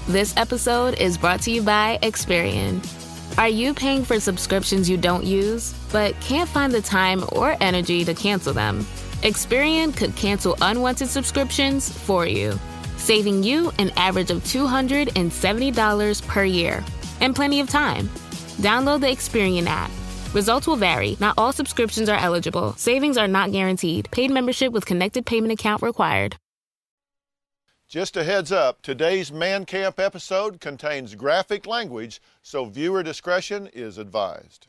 This episode is brought to you by Experian. Are you paying for subscriptions you don't use, but can't find the time or energy to cancel them? Experian could cancel unwanted subscriptions for you, saving you an average of $270 per year and plenty of time. Download the Experian app. Results will vary. Not all subscriptions are eligible. Savings are not guaranteed. Paid membership with connected payment account required. Just a heads up, today's Man Camp episode contains graphic language, so viewer discretion is advised.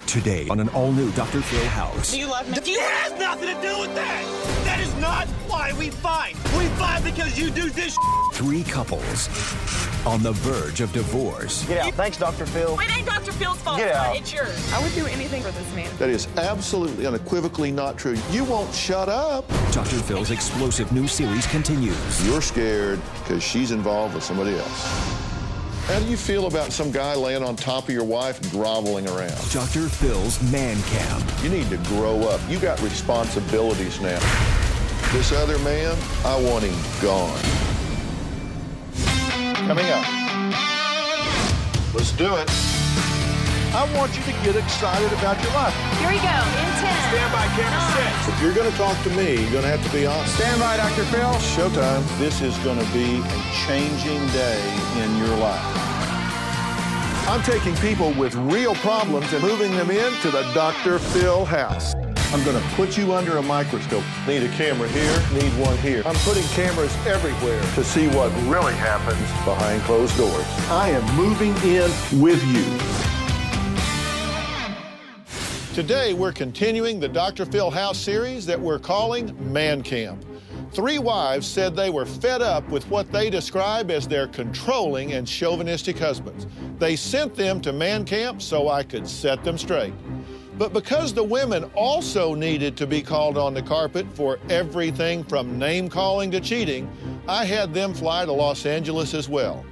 Today on an all-new Dr. Phil House. Do you love me? It has nothing to do with that! That is not why we fight! We fight because you do this. Three couples on the verge of divorce. Get out. Thanks, Dr. Phil. It ain't Dr. Phil's fault. Get out. It's yours. I would do anything for this man. That is absolutely unequivocally not true. You won't shut up. Dr. Phil's explosive new series continues. You're scared because she's involved with somebody else. How do you feel about some guy laying on top of your wife groveling around? Dr. Phil's Man Camp. You need to grow up. You got responsibilities now. This other man, I want him gone. Coming up. Let's do it. I want you to get excited about your life. Here we go, in 10. Stand by, camera 6. If you're going to talk to me, you're going to have to be honest. Stand by, Dr. Phil. Showtime. This is going to be a changing day in your life. I'm taking people with real problems and moving them into the Dr. Phil house. I'm going to put you under a microscope. Need a camera here, need one here. I'm putting cameras everywhere to see what really happens behind closed doors. I am moving in with you. Today, we're continuing the Dr. Phil House series that we're calling Man Camp. Three wives said they were fed up with what they describe as their controlling and chauvinistic husbands. They sent them to Man Camp so I could set them straight. But because the women also needed to be called on the carpet for everything from name-calling to cheating, I had them fly to Los Angeles as well.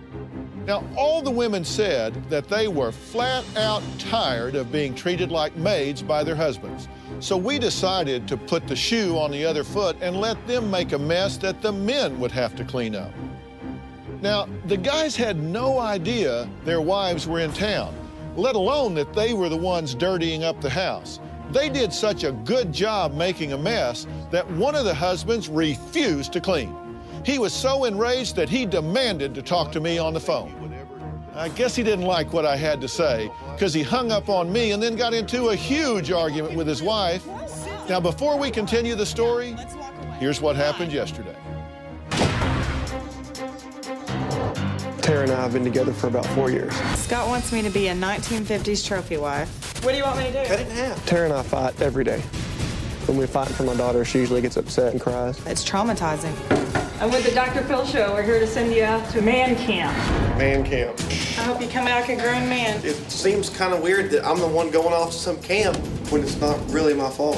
Now, all the women said that they were flat out tired of being treated like maids by their husbands. So we decided to put the shoe on the other foot and let them make a mess that the men would have to clean up. Now, the guys had no idea their wives were in town, let alone that they were the ones dirtying up the house. They did such a good job making a mess that one of the husbands refused to clean. He was so enraged that he demanded to talk to me on the phone. I guess he didn't like what I had to say because he hung up on me and then got into a huge argument with his wife. Now, before we continue the story, here's what happened yesterday. Tara and I have been together for about 4 years. Scott wants me to be a 1950s trophy wife. What do you want me to do? Cut it in half. Tara and I fight every day. When we fight for my daughter, she usually gets upset and cries. It's traumatizing. I'm with the Dr. Phil Show. We're here to send you out to Man Camp. Man camp. I hope you come out like a grown man. It seems kind of weird that I'm the one going off to some camp when it's not really my fault.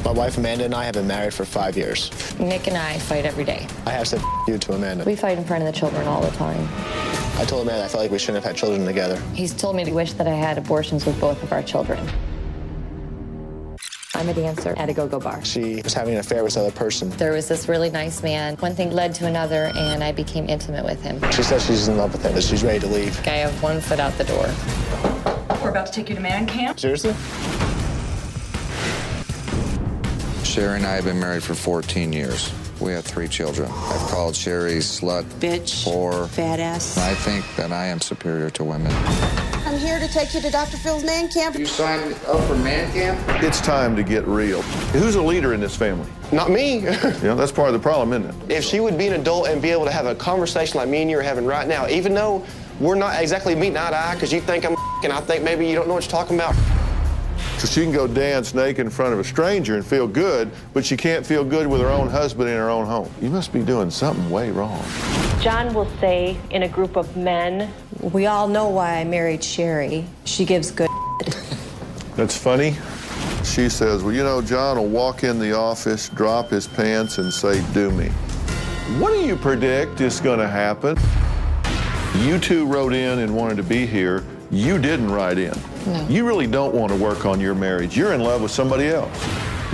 My wife Amanda and I have been married for 5 years. Nick and I fight every day. I have said you to Amanda. We fight in front of the children all the time. I told Amanda I felt like we shouldn't have had children together. He's told me to wish that I had abortions with both of our children. I'm a dancer at a go-go bar. She was having an affair with this other person. There was this really nice man. One thing led to another, and I became intimate with him. She says she's in love with him, that she's ready to leave. I have 1 foot out the door. We're about to take you to Man Camp. Seriously? Sherry and I have been married for 14 years. We have 3 children. I've called Sherry slut, Bitch, whore. fat ass. I think that I am superior to women. I'm here to take you to Dr. Phil's Man Camp. You signed up for Man Camp? It's time to get real. Who's a leader in this family? Not me. That's part of the problem, isn't it? If she would be an adult and be able to have a conversation like me and you are having right now, even though we're not exactly meeting eye to eye because you think I'm and I think maybe you don't know what you're talking about. So she can go dance naked in front of a stranger and feel good, but she can't feel good with her own husband in her own home. You must be doing something way wrong. John will say in a group of men, we all know why I married Sherry. She gives good. That's funny. She says, well, you know, John will walk in the office, drop his pants, and say, do me. What do you predict is going to happen? You two wrote in and wanted to be here. You didn't write in. No. You really don't want to work on your marriage. You're in love with somebody else.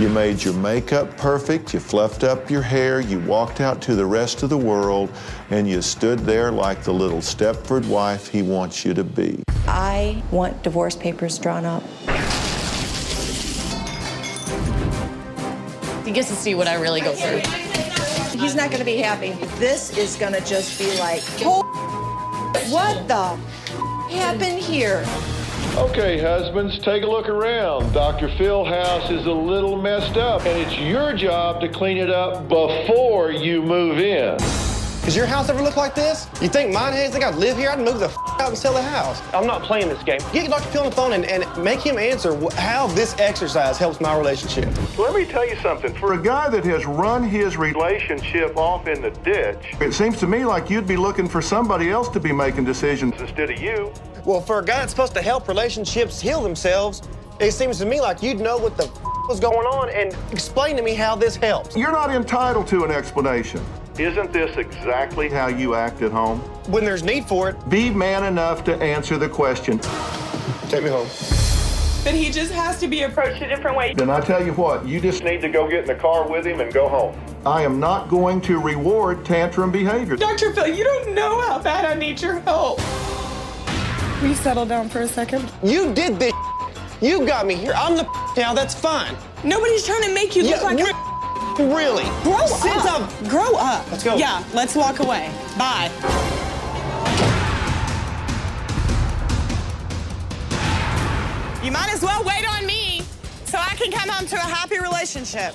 You made your makeup perfect, you fluffed up your hair, you walked out to the rest of the world, and you stood there like the little Stepford wife he wants you to be. I want divorce papers drawn up. He gets to see what I really go through. He's not going to be happy. This is going to just be like, what the happened here? Okay, husbands, take a look around. Dr. Phil house is a little messed up, and it's your job to clean it up before you move in. Does your house ever look like this? You think mine has? Think I'd live here? I'd move the out and sell the house. I'm not playing this game. Get Dr. Phil on the phone and make him answer how this exercise helps my relationship. Let me tell you something. For a guy that has run his relationship off in the ditch, it seems to me like you'd be looking for somebody else to be making decisions instead of you. Well, for a guy that's supposed to help relationships heal themselves, it seems to me like you'd know what the was going on and explain to me how this helps. You're not entitled to an explanation. Isn't this exactly how you act at home? When there's need for it. Be man enough to answer the question. Take me home. But he just has to be approached a different way. Then I tell you what, you just need to go get in the car with him and go home. I am not going to reward tantrum behavior. Dr. Phil, you don't know how bad I need your help. Will you settle down for a second? You did this. You got me here. I'm the now. That's fine. Nobody's trying to make you look like a... Really? Grow up. Grow up. Let's go. Yeah, let's walk away. Bye. You might as well wait on me so I can come home to a happy relationship.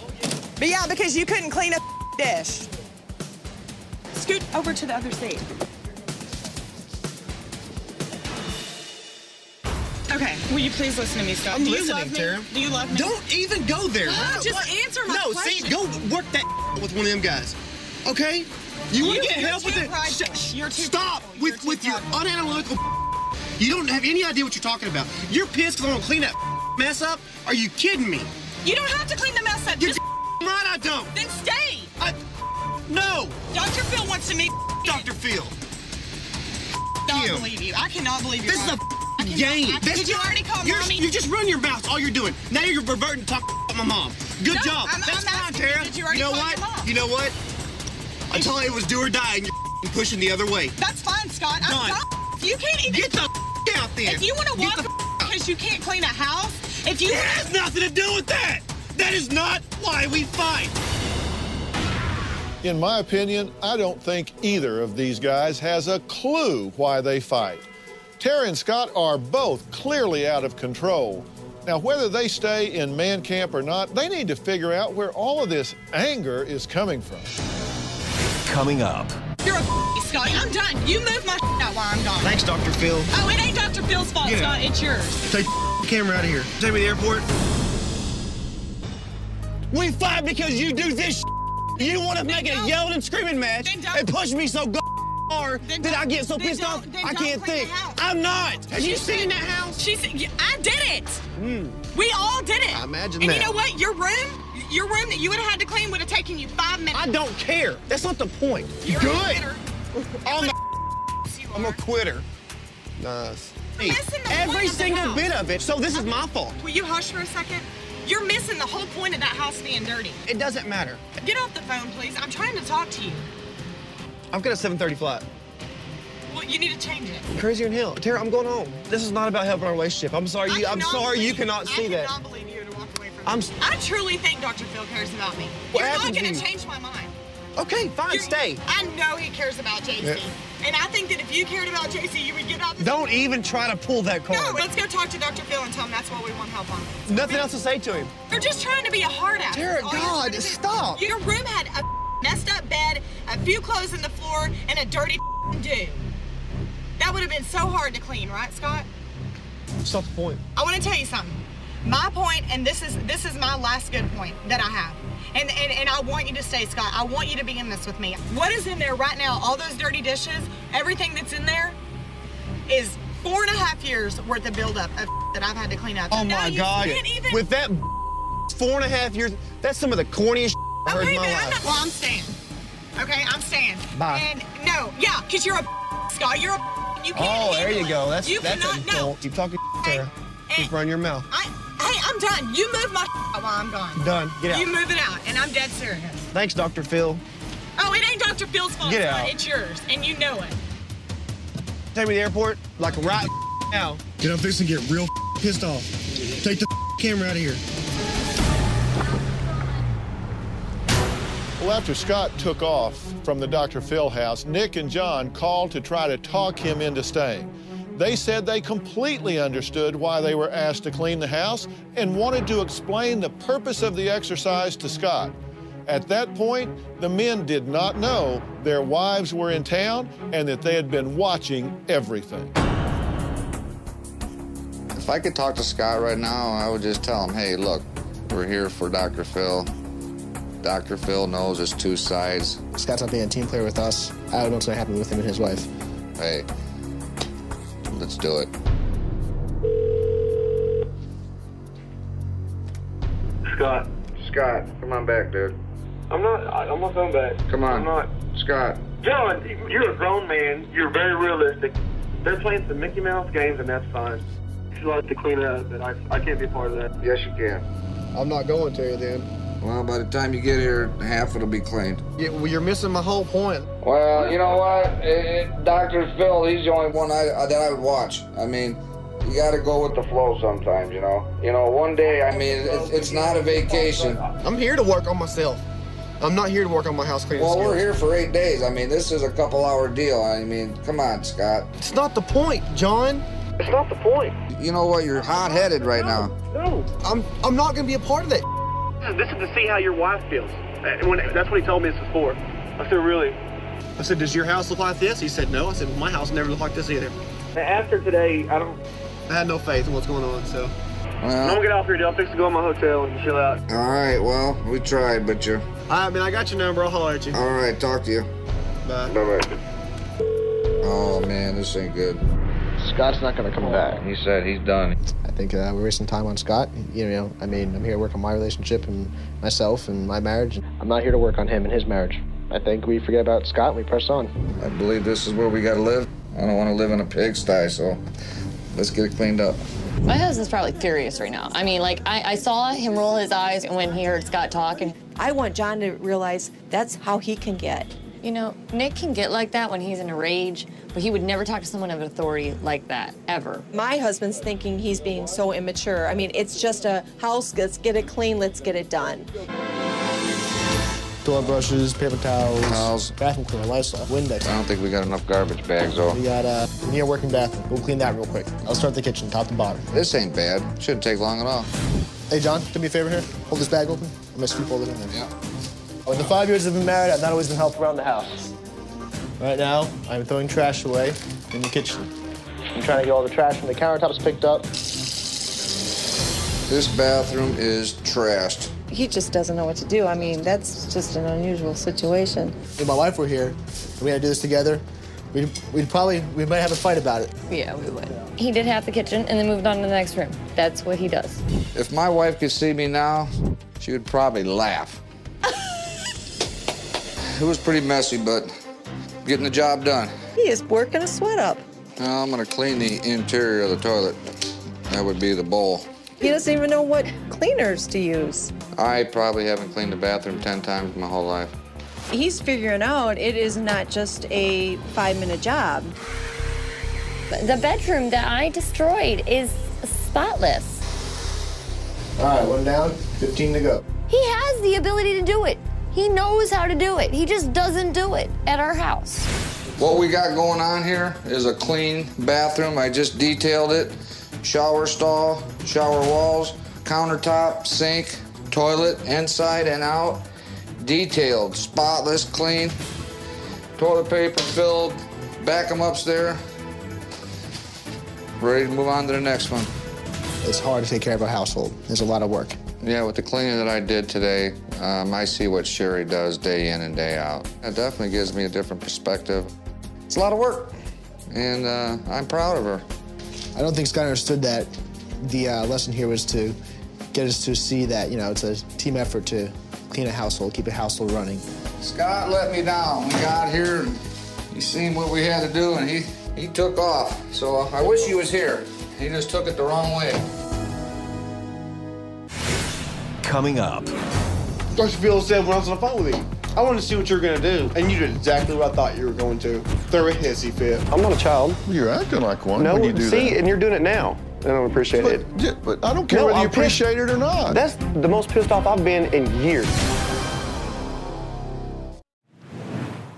But yeah, because you couldn't clean a dish. Scoot over to the other seat. Okay, will you please listen to me, Scott? I'm Do you listening, love me? Tara. Do you love me? Don't even go there. Just answer my question. No, see, go work that with one of them guys. Okay? You want to get help with it? You're too Stop prideful. with your unanalytical. You don't have any idea what you're talking about. You're pissed because I don't clean that mess up? Are you kidding me? You don't have to clean the mess up. You're Just right, I don't. then stay. No. Dr. Phil wants to meet Dr. Phil. I don't believe you. I cannot believe you. This is a game. Did you already call Mommy? You just run your mouth. All you're doing. Now you're reverting to talk about my mom. Good job. I'm That's fine, asking Tara. did you already know call what? your mom? You know what? I told you it was do or die, and you're pushing the other way. That's fine, Scott. I'm Done. done. You can't even Get the out there. If you want to walk because you can't clean a house, if you it has nothing to do with that. That is not why we fight. In my opinion, I don't think either of these guys has a clue why they fight. Tara and Scott are both clearly out of control. Now, whether they stay in man camp or not, they need to figure out where all of this anger is coming from. Coming up. You're a Scott. I'm done. You move my out while I'm gone. Thanks, Dr. Phil. Oh, it ain't Dr. Phil's fault, Yeah. Scott. It's yours. Take the camera out of here. Take me to the airport. We fight because you do this. You want to make it a yelling and screaming match and push me so hard that I get so pissed off I can't think. I'm not. Have you seen that house? I did it. We all did it. I imagine and that. you know what? Your room that you would have had to clean would have taken you 5 minutes. I don't care. That's not the point. You're Good. a quitter. I'm a quitter. Nice. You're missing the Every point of the single house. bit of it. So this is my fault. Will you hush for a second? You're missing the whole point of that house being dirty. It doesn't matter. Get off the phone, please. I'm trying to talk to you. I've got a 7:30 flight. Well, you need to change it. Crazier than hell. Tara, I'm going home. This is not about helping our relationship. I'm sorry you cannot see that. I cannot believe you to walk away from me. I truly think Dr. Phil cares about me. What You're not happened to going to you? change my mind. Okay, fine, stay. I know he cares about JC. Yeah. And I think that if you cared about JC, you would get out the Don't even try to pull that card. No, let's go talk to Dr. Phil and tell him that's what we want help on. Nothing else to say to him. You're just trying to be a hard ass. Tara, All you're God, trying to do. stop. Your room had a messed up bed, a few clothes on the floor, and a dirty dude. That would have been so hard to clean, right, Scott? That's not the point. I want to tell you something. My point, and this is my last good point that I have. And I want you to stay, Scott. I want you to be in this with me. What is in there right now, all those dirty dishes, everything that's in there is 4.5 years worth of buildup of that I've had to clean up. Oh my God. With that 4.5 years, that's some of the corniest I've heard in my life. Well, I'm staying. Okay, I'm staying. Bye. And no, yeah, because you're a Scott. You're a you can't Oh, there handle you it. go. That's you a cannot, no. insult. Keep talking, Tara. Keep running your mouth. Hey, I'm done. You move my out while I'm gone. Done. Get out. You move it out, and I'm dead serious. Thanks, Dr. Phil. Oh, it ain't Dr. Phil's fault. Get out. It's yours, and you know it. Take me to the airport, like right now. Get up this and get real pissed off. Take the camera out of here. Well, after Scott took off from the Dr. Phil house, Nick and John called to try to talk him into staying. They said they completely understood why they were asked to clean the house and wanted to explain the purpose of the exercise to Scott. At that point, the men did not know their wives were in town and that they had been watching everything. If I could talk to Scott right now, I would just tell him, hey, look, we're here for Dr. Phil. Dr. Phil knows there's two sides. Scott's not being a team player with us. I don't know what's going to happen with him and his wife. Hey, let's do it. Scott. Scott, come on back, dude. I'm not coming back. Come on. I'm not. Scott. John, you're a grown man. You're very realistic. They're playing some Mickey Mouse games, and that's fine. You like to clean up, but I can't be a part of that. Yes, you can. I'm not going to then. Well, by the time you get here, half it'll be cleaned. Yeah, well, you're missing my whole point. Well, you know what? Dr. Phil, he's the only one that I would watch. I mean, you got to go with the flow sometimes, you know? You know, one day, I mean, it's not a vacation. I'm here to work on myself. I'm not here to work on my house cleaning Well, skills. we're here for 8 days. I mean, this is a couple-hour deal. I mean, come on, Scott. It's not the point, John. It's not the point. You know what? You're hot-headed right now. No. I'm not going to be a part of that. This is to see how your wife feels. That's what he told me this was for. I said, really? I said, does your house look like this? He said, no. I said, well, my house never looked like this either. After today, I had no faith in what's going on, so. Well, I'm gonna get off here, dude. I'm fixing to go to my hotel and chill out. all right, well, we tried, but you... I mean, I got your number. I'll holler at you. All right, talk to you. Bye. Bye-bye. Oh, man, this ain't good. Scott's not going to come back. He said he's done. I think we're wasting time on Scott. You know, I mean, I'm here to work on my relationship and myself and my marriage. I'm not here to work on him and his marriage. I think we forget about Scott and we press on. I believe this is where we gotta live. I don't want to live in a pigsty, so let's get it cleaned up. My husband's probably furious right now. I mean, like, I saw him roll his eyes when he heard Scott talking. I want John to realize that's how he can get. You know, Nick can get like that when he's in a rage, but he would never talk to someone of authority like that, ever. My husband's thinking he's being so immature. I mean, it's just a house, let's get it clean, let's get it done. Toilet brushes, paper towels, bathroom cleaner, Lysol, Windex. I don't think we got enough garbage bags, though. We got a near working bathroom. We'll clean that real quick. I'll start the kitchen, top to bottom. This ain't bad. Shouldn't take long at all. Hey, John, do me a favor here. Hold this bag open. I'm gonna scoop all it in there. Yeah. In the 5 years I've been married, I've not always been helped around the house. Right now, I'm throwing trash away in the kitchen. I'm trying to get all the trash from the countertops picked up. This bathroom is trashed. He just doesn't know what to do. I mean, that's just an unusual situation. If my wife were here, and we had to do this together, we might have a fight about it. Yeah, we would. He did half the kitchen and then moved on to the next room. That's what he does. If my wife could see me now, she would probably laugh. It was pretty messy, but getting the job done. He is working a sweat up. Now I'm gonna clean the interior of the toilet. That would be the bowl. He doesn't even know what cleaners to use. I probably haven't cleaned the bathroom 10 times my whole life. He's figuring out it is not just a 5-minute job. The bedroom that I destroyed is spotless. All right, 1 down, 15 to go. He has the ability to do it. He knows how to do it. He just doesn't do it at our house. What we got going on here is a clean bathroom. I just detailed it. Shower stall, shower walls, countertop, sink, toilet, inside and out. Detailed, spotless, clean. Toilet paper filled, back them upstairs. Ready to move on to the next one. It's hard to take care of a household. There's a lot of work. Yeah, with the cleaning that I did today, I see what Sherry does day in and day out. It definitely gives me a different perspective. It's a lot of work, and I'm proud of her. I don't think Scott understood that the lesson here was to get us to see that, you know, it's a team effort to clean a household, keep a household running. Scott let me down. We got here, and he seen what we had to do, and he took off. So I wish he was here. He just took it the wrong way. coming up. Dr. Phil said when I was on the phone with him, I wanted to see what you were going to do, and you did exactly what I thought you were going to. Throw a hissy fit. I'm not a child. You're acting like one No, when you do see, that. and you're doing it now. I don't appreciate it. But I don't care whether you appreciate it or not. That's the most pissed off I've been in years.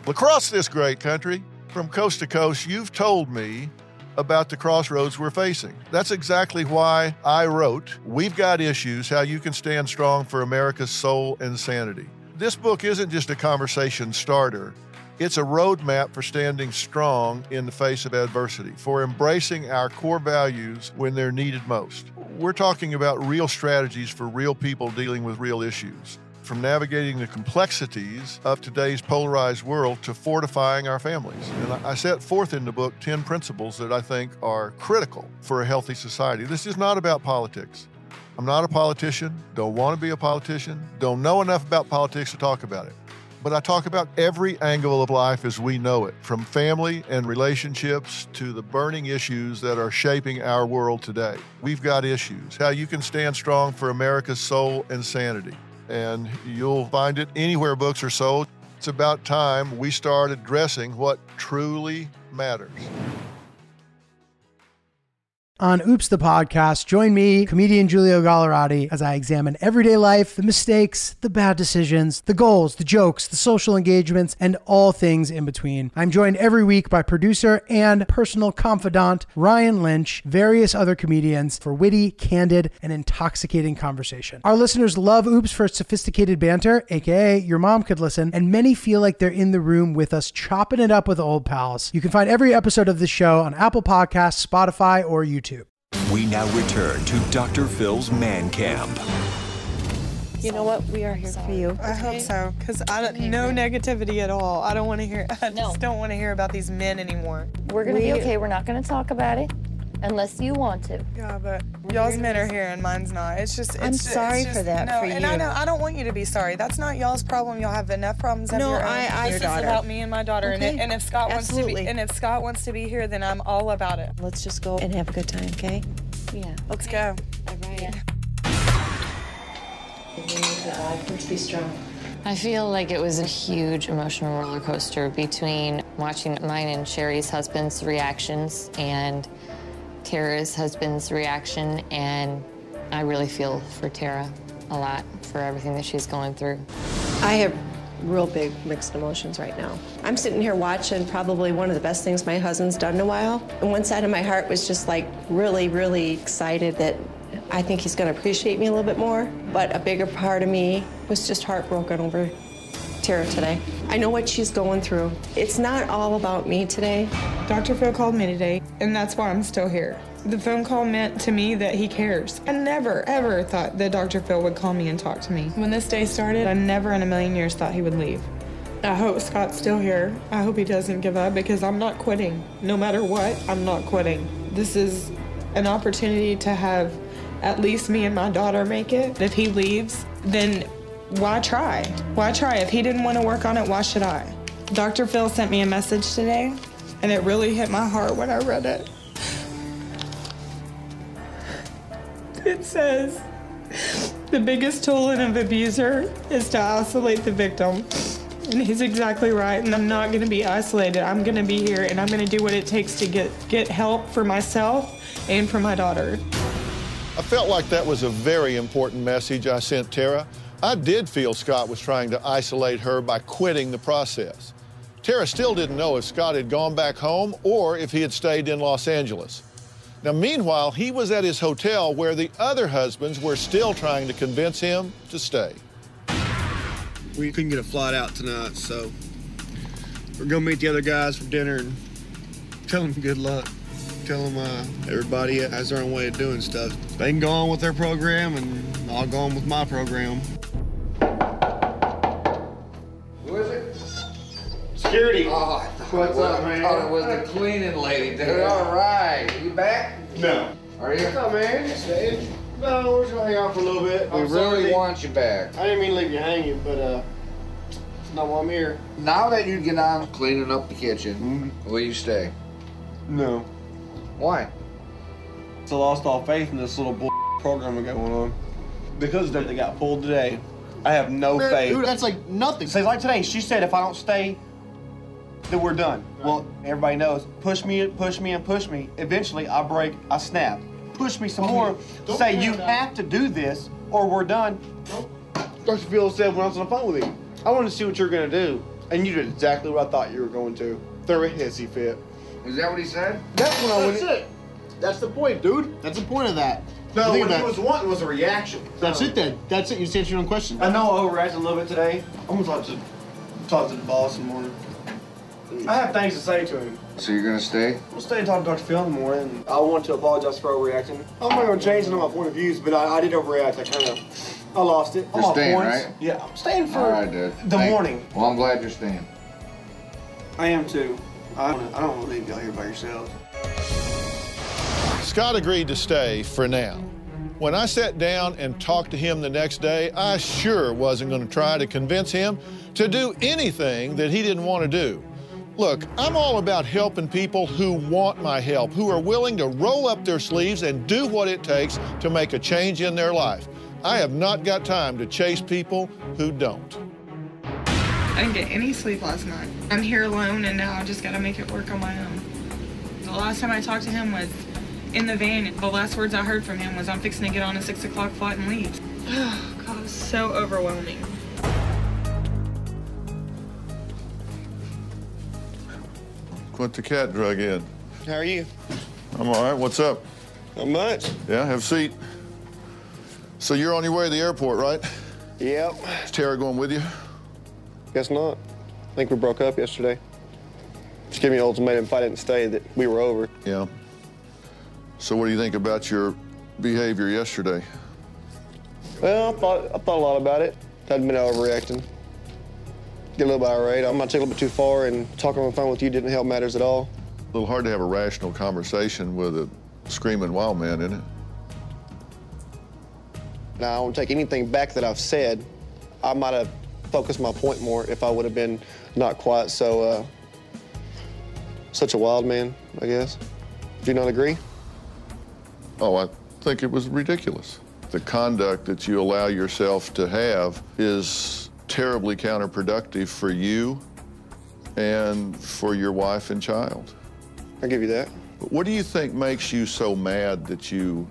Across this great country, from coast to coast, you've told me about the crossroads we're facing. That's exactly why I wrote We've Got Issues, How You Can Stand Strong for America's Soul and Sanity. This book isn't just a conversation starter. It's a roadmap for standing strong in the face of adversity, for embracing our core values when they're needed most. We're talking about real strategies for real people dealing with real issues, from navigating the complexities of today's polarized world to fortifying our families. And I set forth in the book 10 principles that I think are critical for a healthy society. This is not about politics. I'm not a politician, don't want to be a politician, don't know enough about politics to talk about it. But I talk about every angle of life as we know it, from family and relationships to the burning issues that are shaping our world today. We've got issues, how you can stand strong for America's soul and sanity. And you'll find it anywhere books are sold. It's about time we start addressing what truly matters. On Oops, the podcast, join me, comedian Giulio Gallerati, as I examine everyday life, the mistakes, the bad decisions, the goals, the jokes, the social engagements, and all things in between. I'm joined every week by producer and personal confidant Ryan Lynch, various other comedians for witty, candid, and intoxicating conversation. Our listeners love Oops for its sophisticated banter, aka your mom could listen, and many feel like they're in the room with us chopping it up with old pals. You can find every episode of this show on Apple Podcasts, Spotify, or YouTube. We now return to Dr. Phil's Man Camp. You know what? We are here for you. I hope so, because I don't no negativity at all. I don't want to hear. I just don't want to hear about these men anymore. We're gonna be okay. We're not gonna talk about it unless you want to. Yeah, but y'all's men are here and mine's not. I'm sorry for that. No, for you. and I don't want you to be sorry. That's not y'all's problem. Y'all have enough problems of your own. This is about me and my daughter. Okay. And if Scott wants to be here, then I'm all about it. Let's just go and have a good time, okay? Yeah. Let's go. All right. Yeah. Let's be strong. I feel like it was a huge emotional roller coaster between watching mine and Sherry's husband's reactions and Tara's husband's reaction, and I really feel for Tara a lot for everything that she's going through. I have real big mixed emotions right now. I'm sitting here watching probably one of the best things my husband's done in a while. And one side of my heart was just like really, really excited that I think he's going to appreciate me a little bit more. But a bigger part of me was just heartbroken over Tara today. I know what she's going through. It's not all about me today. Dr. Phil called me today, and that's why I'm still here. The phone call meant to me that he cares. I never, ever thought that Dr. Phil would call me and talk to me. When this day started, I never in a million years thought he would leave. I hope Scott's still here. I hope he doesn't give up, because I'm not quitting. No matter what, I'm not quitting. This is an opportunity to have at least me and my daughter make it. If he leaves, then why try? Why try? If he didn't want to work on it, why should I? Dr. Phil sent me a message today, and it really hit my heart when I read it. It says, the biggest tool in an abuser is to isolate the victim. And he's exactly right, and I'm not going to be isolated. I'm going to be here, and I'm going to do what it takes to get help for myself and for my daughter. I felt like that was a very important message I sent Tara. I did feel Scott was trying to isolate her by quitting the process. Tara still didn't know if Scott had gone back home or if he had stayed in Los Angeles. Now, meanwhile, he was at his hotel where the other husbands were still trying to convince him to stay. We couldn't get a flight out tonight, so we're gonna meet the other guys for dinner and tell them good luck. Tell them everybody has their own way of doing stuff. They can go on with their program, and I'll go on with my program. Who is it? Security. Oh, What's up, man? I thought it was the cleaning lady. Dude, all right. You back? No. Are you? What's up, man? Staying? No, we're just gonna hang out for a little bit. We really want you back. I didn't mean to leave you hanging, but it's not why I'm here. Now that you get on cleaning up the kitchen, will you stay? No. Why? I lost all faith in this little program we got going on. Because they got pulled today, I have no faith. Dude, that's like nothing. So like today, she said if I don't stay, then we're done. Right. Well, everybody knows, push me, push me, and push me. Eventually, I break, I snap. Push me some more, say you have to do this or we're done. Dr. Phil said when I was on the phone with him, I wanted to see what you're gonna do. And you did exactly what I thought you were going to. Throw a hissy fit. Is that what he said? That's when I went. That's it. That's the point, dude. That's the point of that. No, what he was wanting was a reaction. That's it then. That's it. You just answered your own question. I know I overreacted a little bit today. I'm gonna talk to the boss in the morning. I have things to say to him. So you're gonna stay? We'll stay and talk to Dr. Phil in the morning. I want to apologize for overreacting. I'm not gonna change my point of views, but I did overreact. I lost it. You're staying, right? Yeah, I'm staying for all right, dude. the morning. Well, I'm glad you're staying. I am too. I don't want to leave y'all here by yourselves. Scott agreed to stay for now. When I sat down and talked to him the next day, I sure wasn't going to try to convince him to do anything that he didn't want to do. Look, I'm all about helping people who want my help, who are willing to roll up their sleeves and do what it takes to make a change in their life. I have not got time to chase people who don't. I didn't get any sleep last night. I'm here alone, and now I just got to make it work on my own. The last time I talked to him was in the van. The last words I heard from him was, I'm fixing to get on a 6 o'clock flight and leave. Oh, God, it was so overwhelming. Put the cat drug in. How are you? I'm all right. What's up? Not much. Yeah, have a seat. So you're on your way to the airport, right? Yep. Is Tara going with you? Guess not. I think we broke up yesterday. She gave me an ultimatum if I didn't stay that we were over. Yeah. So what do you think about your behavior yesterday? Well, I thought a lot about it. I'd been overreacting. Get a little bit irate. I might take a little bit too far, and talking on the phone with you didn't help matters at all. A little hard to have a rational conversation with a screaming wild man, isn't it? Now, I won't take anything back that I've said. I might have focused my point more if I would have been not quite so, such a wild man, I guess. Do you not agree? Oh, I think it was ridiculous. The conduct that you allow yourself to have is terribly counterproductive for you and for your wife and child. I'll give you that. But what do you think makes you so mad that you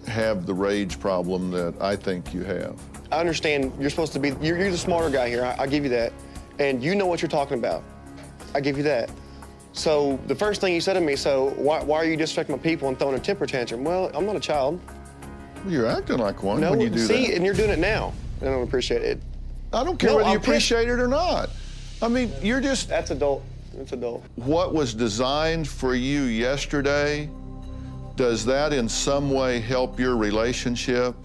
have the rage problem that I think you have? I understand you're supposed to be, you're the smarter guy here, I'll give you that. And you know what you're talking about. I give you that. So the first thing you said to me, so why are you disrespecting my people and throwing a temper tantrum? Well, I'm not a child. Well, you're acting like one when you do that. See, and you're doing it now. I don't appreciate it. I don't care whether you appreciate it or not. I mean, you're just... That's adult. That's adult. What was designed for you yesterday, does that in some way help your relationship?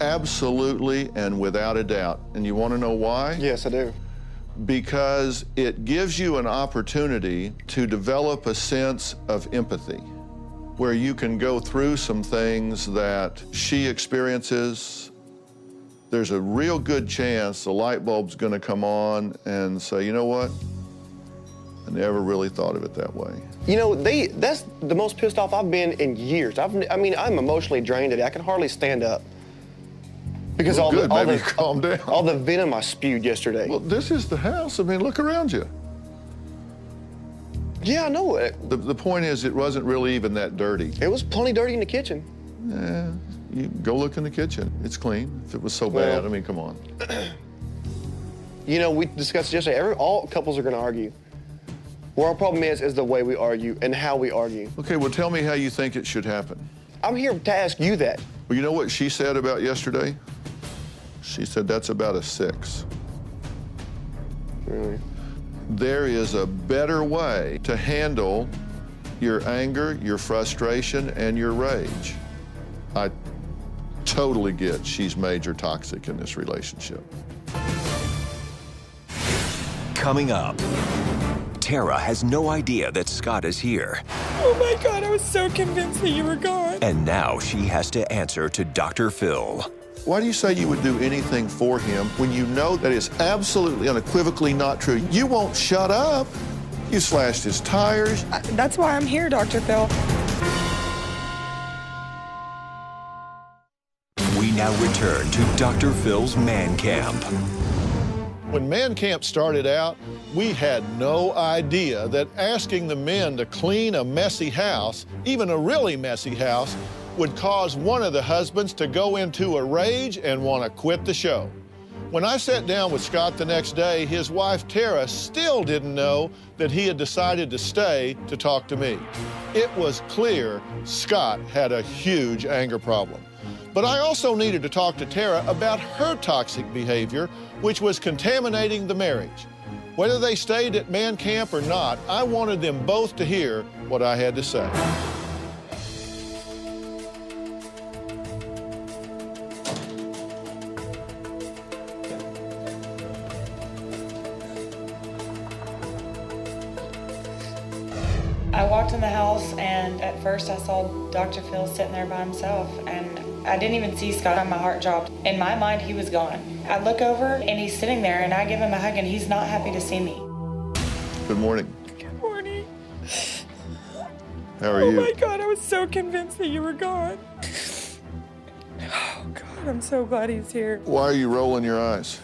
Absolutely and without a doubt. And you want to know why? Yes, I do. Because it gives you an opportunity to develop a sense of empathy, where you can go through some things that she experiences. There's a real good chance the light bulb's going to come on and say, you know what? I never really thought of it that way. You know, that's the most pissed off I've been in years. I mean, I'm emotionally drained today. I can hardly stand up. Because well, calm down. All the venom I spewed yesterday. Well, this is the house. I mean, look around you. Yeah, I know it. The point is, it wasn't really even that dirty. It was plenty dirty in the kitchen. Yeah, you go look in the kitchen. It's clean. If it was so bad, I mean, come on. You know, we discussed yesterday, all couples are going to argue. Where our problem is the way we argue and how we argue. Okay, well, tell me how you think it should happen. I'm here to ask you that. Well, you know what she said about yesterday? She said that's about a 6. Really? There is a better way to handle your anger, your frustration, and your rage. I totally get she's major toxic in this relationship. Coming up, Tara has no idea that Scott is here. Oh my God, I was so convinced that you were gone. And now she has to answer to Dr. Phil. Why do you say you would do anything for him when you know that is absolutely unequivocally not true? You won't shut up. You slashed his tires. That's why I'm here, Dr. Phil. We now now return to Dr. Phil's Man Camp. When Man Camp started out, we had no idea that asking the men to clean a messy house, even a really messy house, would cause one of the husbands to go into a rage and want to quit the show. When I sat down with Scott the next day, his wife Tara still didn't know that he had decided to stay to talk to me. It was clear Scott had a huge anger problem. But I also needed to talk to Tara about her toxic behavior, which was contaminating the marriage. Whether they stayed at Man Camp or not, I wanted them both to hear what I had to say. I walked in the house, and at first I saw Dr. Phil sitting there by himself, and I didn't even see Scott, and my heart dropped. In my mind, he was gone. I look over, and he's sitting there, and I give him a hug, and he's not happy to see me. Good morning. Good morning. How are you? Oh my God, I was so convinced that you were gone. Oh God, I'm so glad he's here. Why are you rolling your eyes?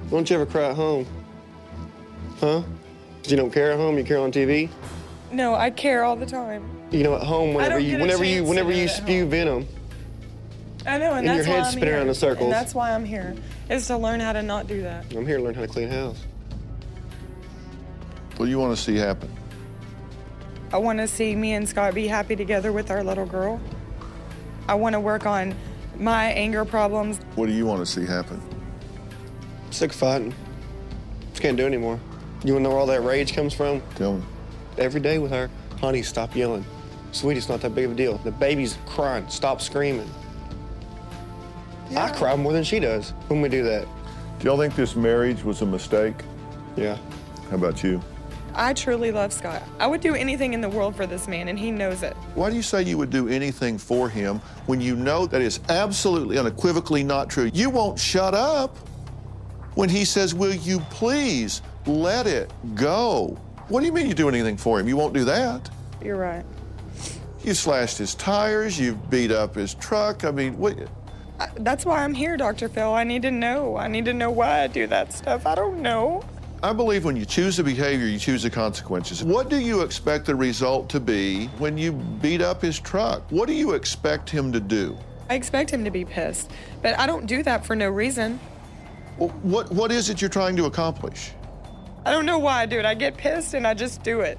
Don't you ever cry at home? Huh? 'Cause you don't care at home, you care on TV? No, I care all the time. You know, at home, whenever you at spew venom, I know, and and that's your why head's I'm spinning here. around in circles. And that's why I'm here, is to learn how to not do that. I'm here to learn how to clean house. What do you want to see happen? I want to see me and Scott be happy together with our little girl. I want to work on my anger problems. What do you want to see happen? Sick of fighting. Just can't do it anymore. You wanna know where all that rage comes from? Tell me. Every day with her, honey, stop yelling. Sweetie, it's not that big of a deal. The baby's crying, stop screaming. Yeah. I cry more than she does when we do that. Do y'all think this marriage was a mistake? Yeah. How about you? I truly love Scott. I would do anything in the world for this man, and he knows it. Why do you say you would do anything for him when you know that is absolutely unequivocally not true? You won't shut up when he says, will you please let it go? What do you mean you do anything for him? You won't do that. You're right. You slashed his tires, you've beat up his truck. I mean, what? That's why I'm here, Dr. Phil. I need to know. I need to know why I do that stuff. I don't know. I believe when you choose a behavior, you choose the consequences. What do you expect the result to be when you beat up his truck? What do you expect him to do? I expect him to be pissed, but I don't do that for no reason. Well, what is it you're trying to accomplish? I don't know why I do it. I get pissed and I just do it.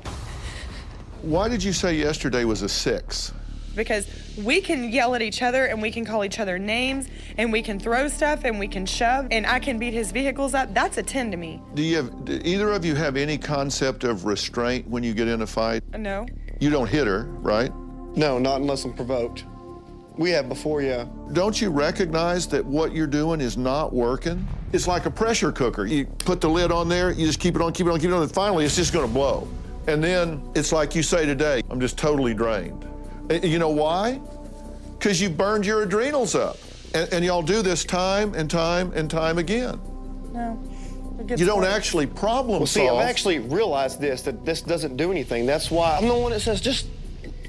Why did you say yesterday was a 6? Because we can yell at each other and we can call each other names and we can throw stuff and we can shove and I can beat his vehicles up. That's a 10 to me. Do either of you have any concept of restraint when you get in a fight? No. You don't hit her, right? No, not unless I'm provoked. We have before, yeah. Don't you recognize that what you're doing is not working? It's like a pressure cooker. You put the lid on there, you just keep it on, and finally it's just gonna blow. And then it's like you say today, I'm just totally drained. You know why? Because you burned your adrenals up. And y'all do this time and time and time again. No. You don't actually problem solve. Well, see, I've actually realized that this doesn't do anything. That's why I'm the one that says, just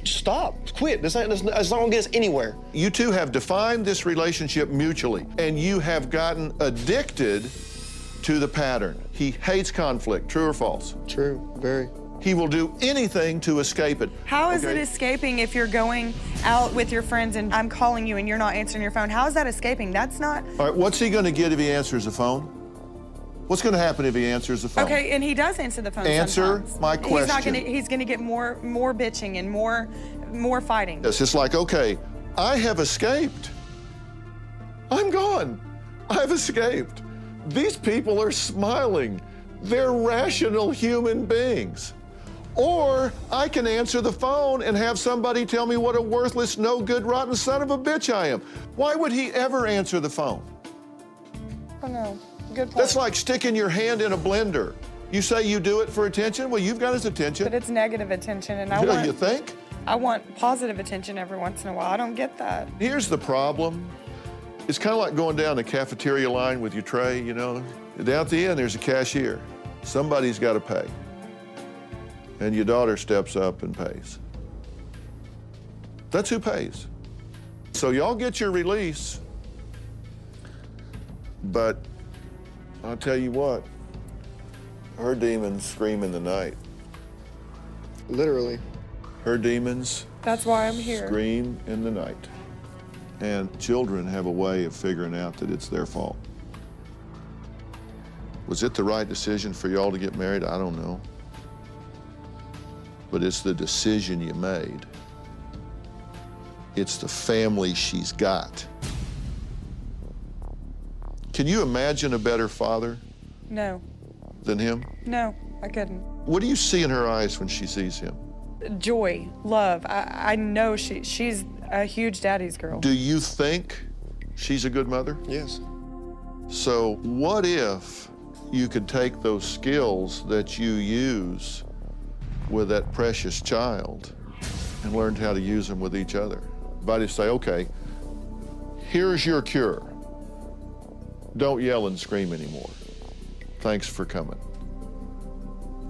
stop, quit. It's not gonna get us anywhere. You two have defined this relationship mutually, and you have gotten addicted to the pattern. He hates conflict, true or false? True, very. He will do anything to escape it. How is it escaping if you're going out with your friends and I'm calling you and you're not answering your phone? How is that escaping? That's not... All right, what's he gonna get if he answers the phone? What's gonna happen if he answers the phone? Okay, and he does answer the phone Answer sometimes. my question. He's gonna get more bitching and more fighting. It's just like, okay, I have escaped. I'm gone. I've escaped. These people are smiling. They're rational human beings. Or I can answer the phone and have somebody tell me what a worthless, no good, rotten son of a bitch I am. Why would he ever answer the phone? Oh no, good point. That's like sticking your hand in a blender. You say you do it for attention? Well, you've got his attention. But it's negative attention, and You think? I want positive attention every once in a while. I don't get that. Here's the problem. It's kind of like going down the cafeteria line with your tray, you know. Down at the end, there's a cashier. Somebody's got to pay. And your daughter steps up and pays. That's who pays. So y'all get your release, but I'll tell you what, her demons scream in the night. Literally. Her demons That's why I'm here. scream in the night. And children have a way of figuring out that it's their fault. Was it the right decision for y'all to get married? I don't know. But it's the decision you made. It's the family she's got. Can you imagine a better father No. than him? No, I couldn't. What do you see in her eyes when she sees him? Joy, love. I know she's a huge daddy's girl. Do you think she's a good mother? Yes. So what if you could take those skills that you use with that precious child and learned how to use them with each other? If I just say, okay, here's your cure. Don't yell and scream anymore. Thanks for coming.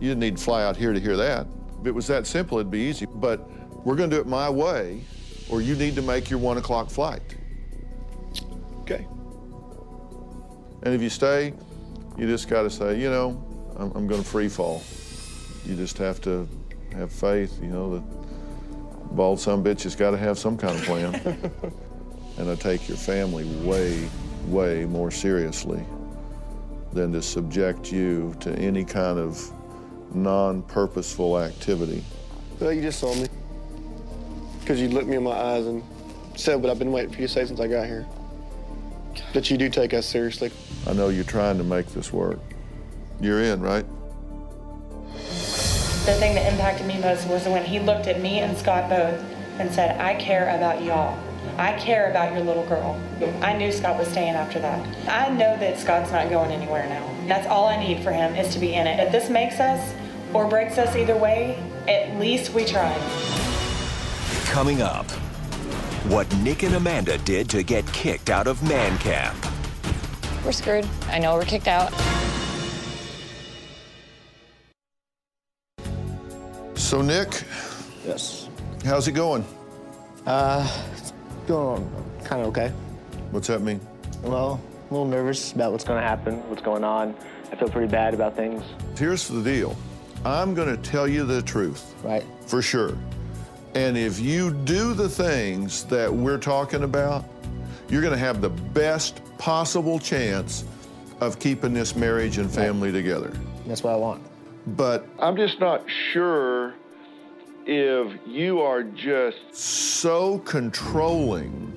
You didn't need to fly out here to hear that. If it was that simple, it'd be easy. But we're going to do it my way, or you need to make your 1 o'clock flight. Okay. And if you stay, you just got to say, you know, I'm going to free fall. You just have to have faith, you know, the bald sumbitch has got to have some kind of plan. And I take your family way, way more seriously than to subject you to any kind of non-purposeful activity. Well, you just saw me. Because you looked me in my eyes and said what I've been waiting for you to say since I got here. That you do take us seriously. I know you're trying to make this work. You're in, right? The thing that impacted me most was when he looked at me and Scott both and said, I care about y'all. I care about your little girl. I knew Scott was staying after that. I know that Scott's not going anywhere now. That's all I need for him is to be in it. If this makes us or breaks us either way, at least we tried. Coming up, what Nick and Amanda did to get kicked out of Man Camp. We're screwed. I know we're kicked out. So, Nick. Yes. How's it going? Going kind of okay. What's that mean? Well, a little nervous about what's going to happen, what's going on. I feel pretty bad about things. Here's the deal. I'm going to tell you the truth. Right. For sure. And if you do the things that we're talking about, you're going to have the best possible chance of keeping this marriage and family together. That's what I want. But I'm just not sure if you are just so controlling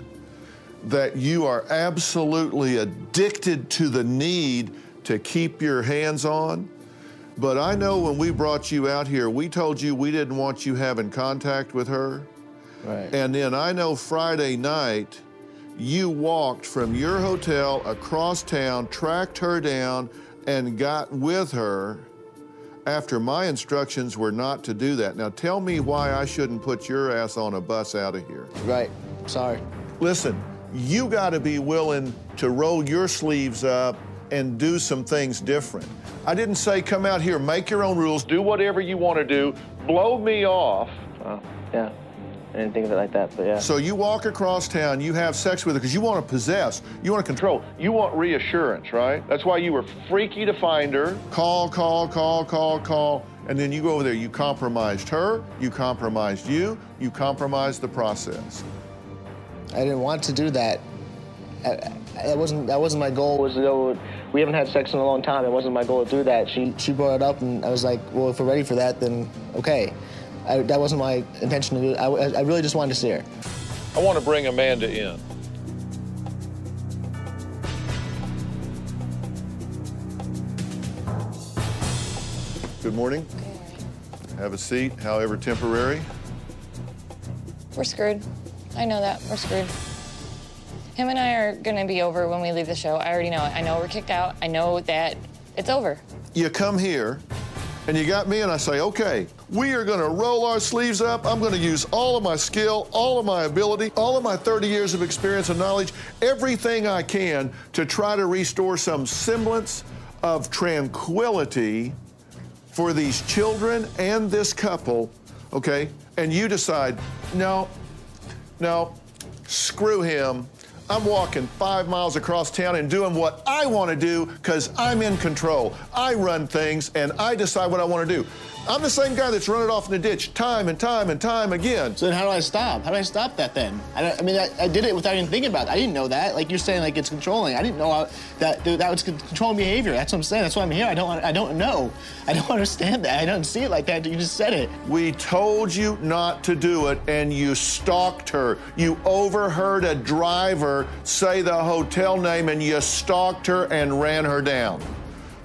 that you are absolutely addicted to the need to keep your hands on. But I know when we brought you out here, we told you we didn't want you having contact with her. Right. And then I know Friday night, you walked from your hotel across town, tracked her down, and got with her after my instructions were not to do that. Now tell me why I shouldn't put your ass on a bus out of here. Right. Sorry. Listen, you got to be willing to roll your sleeves up and do some things different. I didn't say come out here, make your own rules, do whatever you want to do, blow me off. Yeah. I didn't think of it like that, but yeah. So you walk across town, you have sex with her because you want to possess, you want to control, you want reassurance, right? That's why you were freaky to find her. Call, and then you go over there. You compromised her, you compromised you compromised the process. I didn't want to do that. That wasn't my goal. Was to go. We haven't had sex in a long time. It wasn't my goal to do that. She brought it up, and I was like, well, if we're ready for that, then okay. That wasn't my intention to do it. I really just wanted to see her. I want to bring Amanda in. Good morning. Have a seat, however temporary. We're screwed. I know that. We're screwed. Him and I are going to be over when we leave the show. I already know it. I know we're kicked out. I know that it's over. You come here, and you got me, and I say, okay, we are going to roll our sleeves up. I'm going to use all of my skill, all of my ability, all of my 30 years of experience and knowledge, everything I can to try to restore some semblance of tranquility for these children and this couple, okay? And you decide, no, Screw him. I'm walking 5 miles across town and doing what I want to do because I'm in control. I run things and I decide what I want to do. I'm the same guy that's run it off in the ditch time and time and time again. So then how do I stop? How do I stop that then? I did it without even thinking about it. I didn't know that. Like you're saying, like it's controlling. I didn't know that was controlling behavior. That's what I'm saying. That's why I'm here. I don't know. I don't understand that. I don't see it like that. You just said it. We told you not to do it, and you stalked her. You overheard a driver say the hotel name, and you stalked her and ran her down.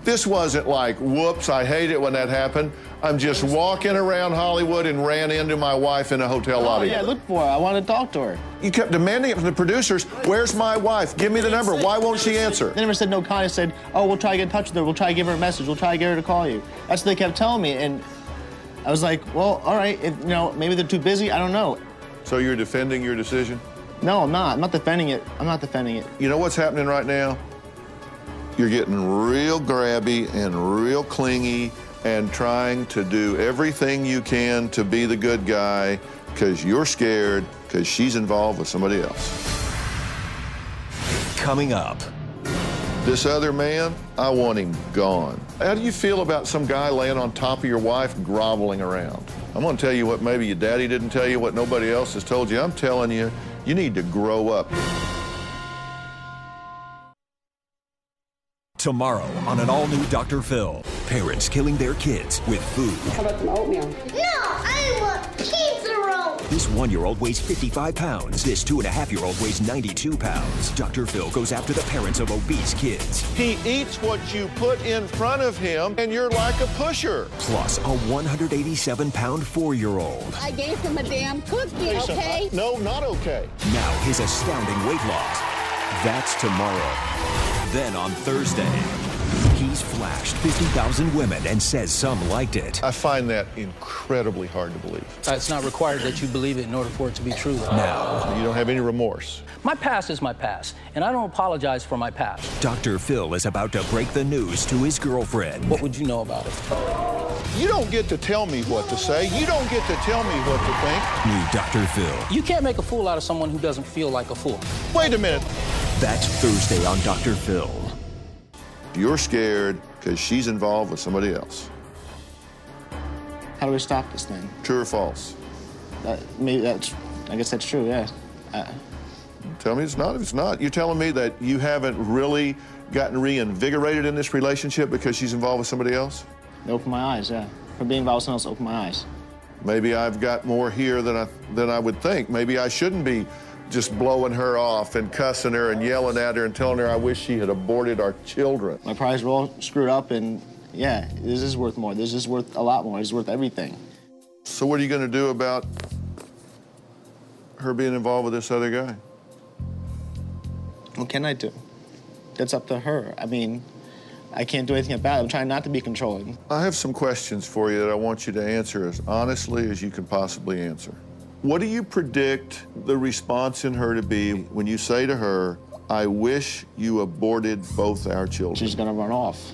This wasn't like, whoops, I hate it when that happened. I'm just walking around Hollywood and ran into my wife in a hotel lobby. Yeah, look for her. I want to talk to her. You kept demanding it from the producers. Where's my wife? Give me the number. Why won't she answer? They never said no comment. Said, oh, we'll try to get in touch with her. We'll try to give her a message. We'll try to get her to call you. That's what they kept telling me. And I was like, well, all right. Maybe they're too busy. I don't know. So you're defending your decision? No, I'm not. I'm not defending it. I'm not defending it. You know what's happening right now? You're getting real grabby and real clingy and trying to do everything you can to be the good guy because you're scared because she's involved with somebody else. Coming up. This other man, I want him gone. How do you feel about some guy laying on top of your wife groveling around? I'm going to tell you what maybe your daddy didn't tell you, what nobody else has told you. I'm telling you, you need to grow up. Tomorrow on an all-new Dr. Phil, parents killing their kids with food. How about some oatmeal? No, I want pizza roll. This 1-year-old weighs 55 pounds. This 2.5-year-old weighs 92 pounds. Dr. Phil goes after the parents of obese kids. He eats what you put in front of him, and you're like a pusher. Plus, a 187-pound 4-year-old. I gave him a damn cookie, okay? No, not okay. Now his astounding weight loss. That's tomorrow. Then on Thursday, he's flashed 50,000 women and says some liked it. I find that incredibly hard to believe. It's not required that you believe it in order for it to be true. Now, you don't have any remorse. My past is my past, and I don't apologize for my past. Dr. Phil is about to break the news to his girlfriend. What would you know about it? You don't get to tell me what to say. You don't get to tell me what to think. New Dr. Phil. You can't make a fool out of someone who doesn't feel like a fool. Wait a minute. That's Thursday on Dr. Phil. You're scared because she's involved with somebody else. How do we stop this thing? True or false? I guess that's true, yeah. Tell me it's not. If it's not, you're telling me that you haven't really gotten reinvigorated in this relationship because she's involved with somebody else? It opened my eyes, yeah. Her being involved with someone else opened my eyes. Maybe I've got more here than I would think. Maybe I shouldn't be just blowing her off and cussing her and yelling at her and telling her I wish she had aborted our children. My priors were all screwed up, and yeah, this is worth more. This is worth a lot more. It's worth everything. So what are you going to do about her being involved with this other guy? What can I do? That's up to her. I mean, I can't do anything about it. I'm trying not to be controlling. I have some questions for you that I want you to answer as honestly as you can possibly answer. What do you predict the response in her to be when you say to her, I wish you aborted both our children? She's going to run off.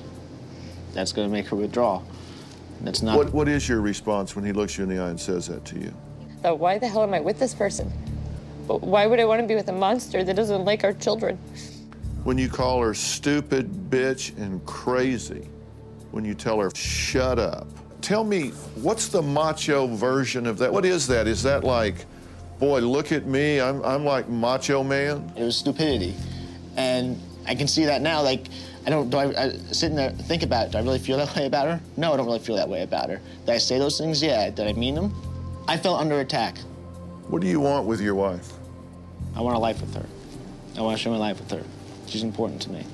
That's going to make her withdraw. That's not... What is your response when he looks you in the eye and says that to you? Why the hell am I with this person? Why would I want to be with a monster that doesn't like our children? When you call her stupid, bitch, and crazy, when you tell her, shut up. Tell me, what's the macho version of that? What is that? Is that like, boy, look at me, I'm like macho man? It was stupidity. And I can see that now, like, I sit in there and think about it. Do I really feel that way about her? No, I don't really feel that way about her. Did I say those things? Yeah. Did I mean them? I felt under attack. What do you want with your wife? I want a life with her. I want to share my life with her. She's important to me.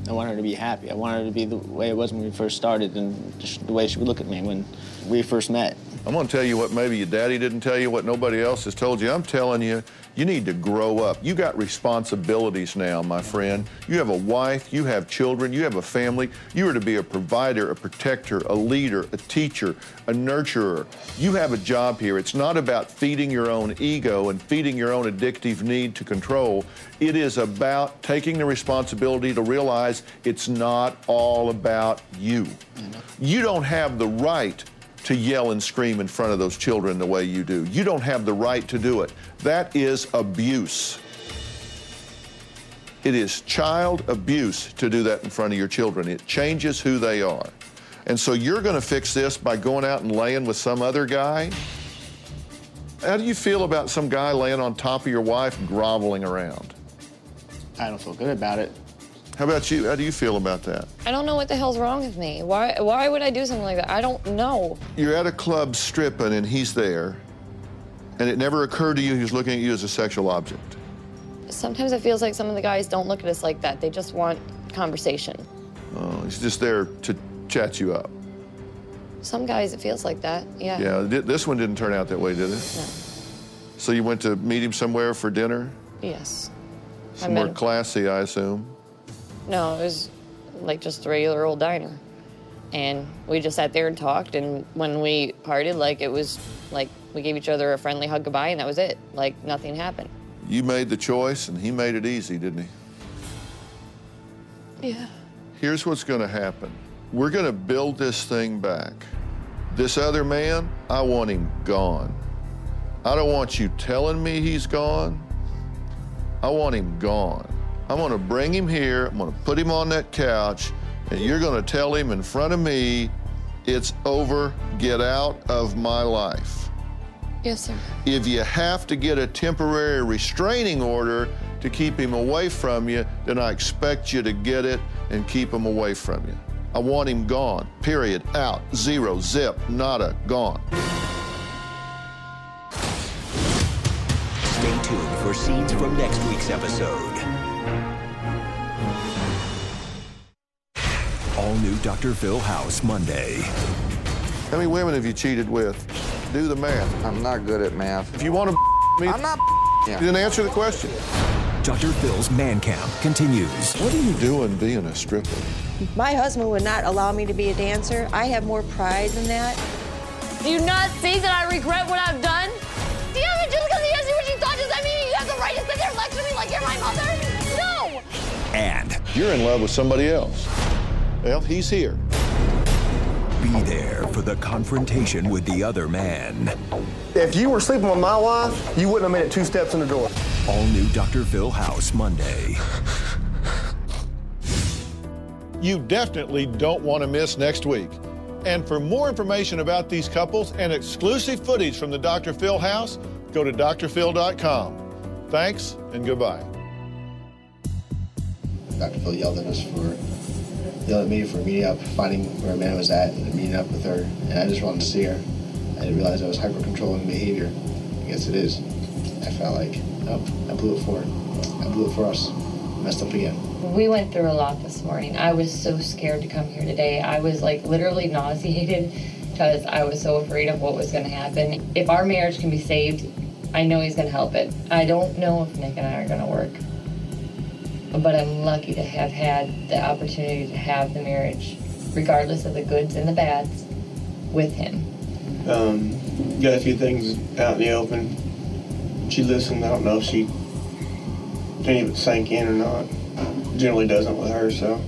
I want her to be happy. I want her to be the way it was when we first started and just the way she would look at me when we first met. I'm going to tell you what maybe your daddy didn't tell you, what nobody else has told you. I'm telling you, you need to grow up. You got responsibilities now, my friend. You have a wife, you have children, you have a family. You are to be a provider, a protector, a leader, a teacher, a nurturer. You have a job here. It's not about feeding your own ego and feeding your own addictive need to control. It is about taking the responsibility to realize it's not all about you. You don't have the right to yell and scream in front of those children the way you do. You don't have the right to do it. That is abuse. It is child abuse to do that in front of your children. It changes who they are. And so you're going to fix this by going out and laying with some other guy? How do you feel about some guy laying on top of your wife groveling around? I don't feel good about it. How about you? How do you feel about that? I don't know what the hell's wrong with me. Why would I do something like that? I don't know. You're at a club stripping and he's there, and it never occurred to you he was looking at you as a sexual object. Sometimes it feels like some of the guys don't look at us like that. They just want conversation. Oh, he's just there to chat you up. Some guys, it feels like that, yeah. Yeah, this one didn't turn out that way, did it? No. So you went to meet him somewhere for dinner? Yes. Somewhere classy, I assume? No, it was like just a regular old diner. And we just sat there and talked, and when we parted, like, it was like we gave each other a friendly hug goodbye, and that was it. Like, nothing happened. You made the choice, and he made it easy, didn't he? Yeah. Here's what's gonna happen. We're gonna build this thing back. This other man, I want him gone. I don't want you telling me he's gone. I want him gone. I'm gonna bring him here, I'm gonna put him on that couch, and you're gonna tell him in front of me, it's over, get out of my life. Yes, sir. If you have to get a temporary restraining order to keep him away from you, then I expect you to get it and keep him away from you. I want him gone, period, out, zero, zip, nada, gone. Stay tuned for scenes from next week's episode. All new Dr. Phil House Monday. How many women have you cheated with? Do the math. I'm not good at math. If you want to me, I'm not you didn't answer the question. Dr. Phil's Man Camp continues. What are you doing being a stripper? My husband would not allow me to be a dancer. I have more pride than that. Do you not see that I regret what I've done? Yeah, but just because he asked you what you thought, does that mean you have the right to sit there and lecture me like you're my mother? No! And you're in love with somebody else. Well, he's here. Be there for the confrontation with the other man. If you were sleeping with my wife, you wouldn't have made it 2 steps in the door. All new Dr. Phil House Monday. You definitely don't want to miss next week. And for more information about these couples and exclusive footage from the Dr. Phil House, go to drphil.com. Thanks and goodbye. Dr. Phil yelled at me for meeting up, finding where Amanda was at, and meeting up with her. And I just wanted to see her. I didn't realize I was hyper-controlling behavior. I guess it is. I felt like, oh, I blew it for her. I blew it for us. Messed up again. We went through a lot this morning. I was so scared to come here today. I was like literally nauseated because I was so afraid of what was going to happen. If our marriage can be saved, I know he's going to help it. I don't know if Nick and I are going to work, but I'm lucky to have had the opportunity to have the marriage, regardless of the goods and the bads, with him. Got a few things out in the open. She listened. I don't know if she didn't even sink in or not. Generally doesn't with her, so.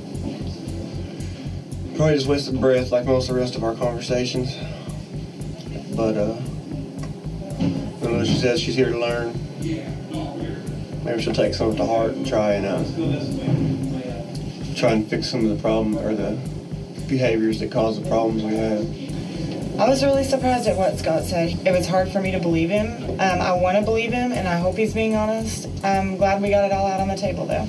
Probably just wasted breath like most of the rest of our conversations. But, I know she says she's here to learn. Maybe she'll take some of it to heart and try and fix some of the problem or the behaviors that cause the problems we have. I was really surprised at what Scott said. It was hard for me to believe him. I want to believe him, and I hope he's being honest. I'm glad we got it all out on the table, though.